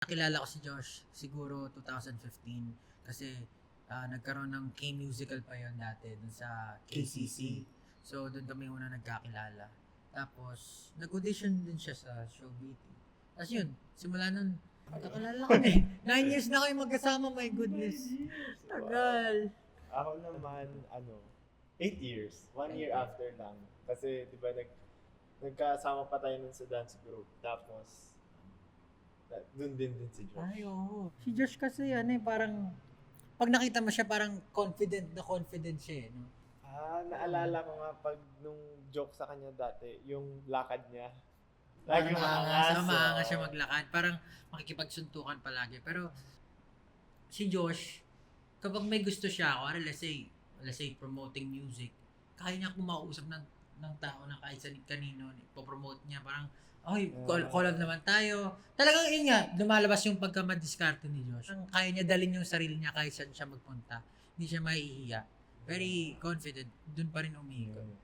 Nakilala ko si Josh siguro 2015 kasi nagkaroon ng K-musical pa yon dati dun sa KCC. So doon kami una nagkakilala. Tapos nag-audition din siya sa Showbiz. Tapos yun, simula nun, magkakalala kami. 9 years na kayo magkasama, my goodness. Tagal. Ako naman, 8 years. 1 year after lang. Kasi, di ba, nagkasama pa tayo nun sa dance group. Tapos, dun din si Josh. Ay, oo. Si Josh kasi parang, pag nakita mo siya, parang confident siya no? Naalala ko nga pag nung joke sa kanya dati, yung lakad niya. Parang Lagi maangas. maangas siya maglakad. Parang makikipagsuntukan palagi. Pero, si Josh, kapag may gusto siya, let's say promoting music, kaya niya kumausap ng tao na kahit kanino, ipopromote niya, parang, collab naman tayo. Talagang yun nga, lumalabas yung pagka-madiskarte ni Josh. Kaya niya dalhin yung sarili niya kahit saan siya magpunta. Hindi siya mahihiya. Very confident. Dun pa rin umiikot.